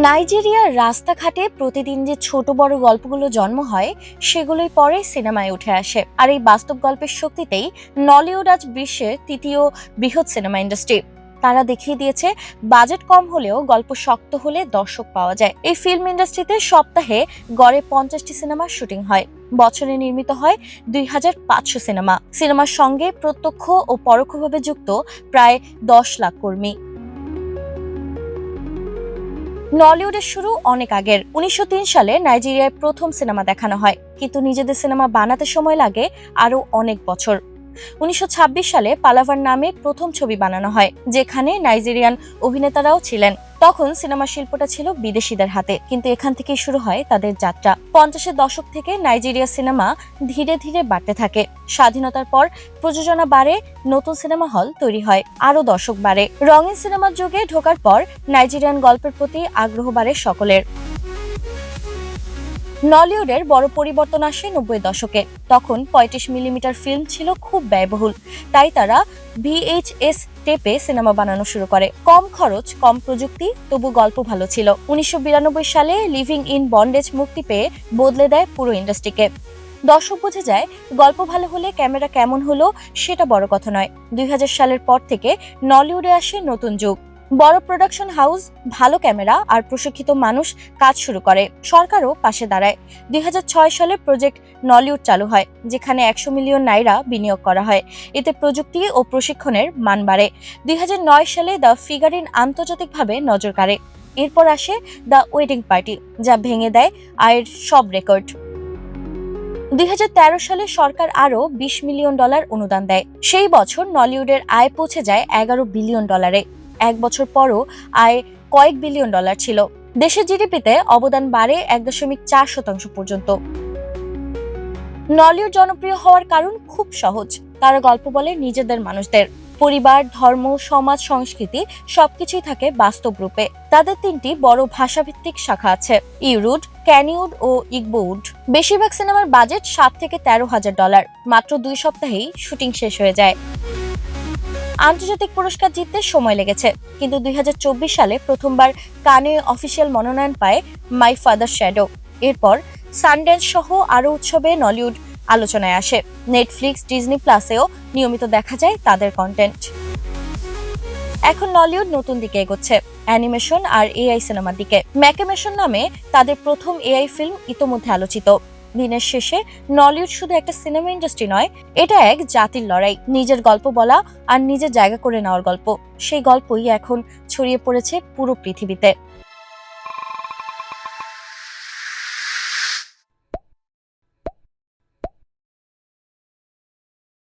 নাইজেরিয়ার রাস্তাঘাটে প্রতিদিন যে ছোট বড় গল্পগুলো জন্ম হয় সেগুলোই পরে সিনেমায় উঠে আসে। আর এই বাস্তব গল্পের শক্তিতেই নলিউড আজ বিশ্বের তৃতীয় বৃহৎ সিনেমা ইন্ডাস্ট্রি। তারা দেখিয়ে দিয়েছে বাজেট কম হলেও গল্প শক্ত হলে দর্শক পাওয়া যায়। এই ফিল্ম ইন্ডাস্ট্রিতে সপ্তাহে গড়ে 50টি সিনেমার শুটিং হয়। বছরে নির্মিত হয় 2500 সিনেমার সঙ্গে প্রত্যক্ষ ও পরোক্ষভাবে যুক্ত প্রায় 10 লাখ কর্মী। নলিউডের শুরু অনেক আগের। 1903 সালে নাইজেরিয়ায় প্রথম সিনেমা দেখানো হয়, কিন্তু নিজেদের সিনেমা বানাতে সময় লাগে আরো অনেক বছর। 1926 সালে পালাভার নামে প্রথম ছবি বানানো হয়, যেখানে নাইজেরিয়ান অভিনেতারাও ছিলেন। তখন সিনেমা শিল্পটা ছিল বিদেশিদের হাতে, কিন্তু এখান থেকেই শুরু হয় তাদের যাত্রা। 50-এর দশক থেকে নাইজেরিয়া সিনেমা ধীরে ধীরে বাড়তে থাকে। স্বাধীনতার পর প্রযোজনা বাড়ে, নতুন সিনেমা হল তৈরি হয়, আরো দর্শক বাড়ে। রঙিন সিনেমার যুগে ঢোকার পর নাইজেরিয়ান গল্পের প্রতি আগ্রহ বাড়ে সকলের। নলিউডের বড় পরিবর্তন আসে 90-এর দশকে। তখন 35 মিলিমিটার ফিল্ম ছিল খুব ব্যয়বহুল, তাই তারা VHS টেপে সিনেমা বানানো শুরু করে। কম খরচ, কম প্রযুক্তি, তবু গল্প ভালো ছিল। 1992 সালে লিভিং ইন বন্ডেজ মুক্তি পেয়ে বদলে দেয় পুরো ইন্ডাস্ট্রিকে। দর্শক বুঝে যায় গল্প ভালো হলে ক্যামেরা কেমন হলো সেটা বড় কথা নয়। 2000 সালের পর থেকে নলিউডে আসে নতুন যুগ। বড় প্রোডাকশন হাউস, ভালো ক্যামেরা আর প্রশিক্ষিত মানুষ কাজ শুরু করে। সরকারও পাশে দাঁড়ায়। 2006 সালে প্রজেক্ট নলিউড চালু হয়, যেখানে 100 মিলিয়ন নাইরা বিনিয়োগ করা হয়। এতে প্রযুক্তি ও প্রশিক্ষণের মান বাড়ে। 2009 সালে দ্য ফিগারিন আন্তর্জাতিকভাবে নজর কাড়ে। এরপর আসে দ্য ওয়েডিং পার্টি, যা ভেঙে দেয় আয়ের সব রেকর্ড। 2013 সালে সরকার আরো $20 মিলিয়ন অনুদান দেয়। সেই বছর নলিউডের আয় পৌঁছে যায় $11 বিলিয়ন। এক বছর পরও আয় কয়েক বিলিয়ন ডলার ছিল। দেশের জিডিপিতে অবদান বাড়ে 1.4% পর্যন্ত। নলিউড জনপ্রিয় হওয়ার কারণ খুব সহজ। তারা গল্প বলে নিজেদের মানুষদের। পরিবার, ধর্ম, সমাজ, সংস্কৃতি সবকিছুই থাকে বাস্তব রূপে। তাদের 3টি বড় ভাষাভিত্তিক শাখা আছে: ইউরুড, ক্যানিউড ও ইগবোউড। বেশিরভাগ সিনেমার বাজেট $7 থেকে $13,000। মাত্র 2 সপ্তাহেই শুটিং শেষ হয়ে যায়। আন্তর্জাতিক পুরস্কার জিততে সময় লেগেছে, কিন্তু 2024 সালে প্রথমবার কানে অফিসিয়াল মনোনয়ন পায় মাই ফাদার শ্যাডো। এরপর সানড্যান্স সহ আরো উৎসবে নলিউড আলোচনায় আসে। নেটফ্লিক্স, ডিজনি প্লাসেও নিয়মিত দেখা যায় তাদের কন্টেন্ট। এখন নলিউড নতুন দিকে এগোচ্ছে, অ্যানিমেশন আর AI সিনেমার দিকে। ম্যাকেমেশন নামে তাদের প্রথম AI ফিল্ম ইতোমধ্যে আলোচিত। দিনের শেষে নলিউড শুধু একটা সিনেমা ইন্ডাস্ট্রি নয়, এটা এক জাতির লড়াই। নিজের গল্প বলা আর নিজের জায়গা করে নেওয়ার গল্প। সেই গল্পই এখন ছড়িয়ে পড়েছে পুরো পৃথিবীতে।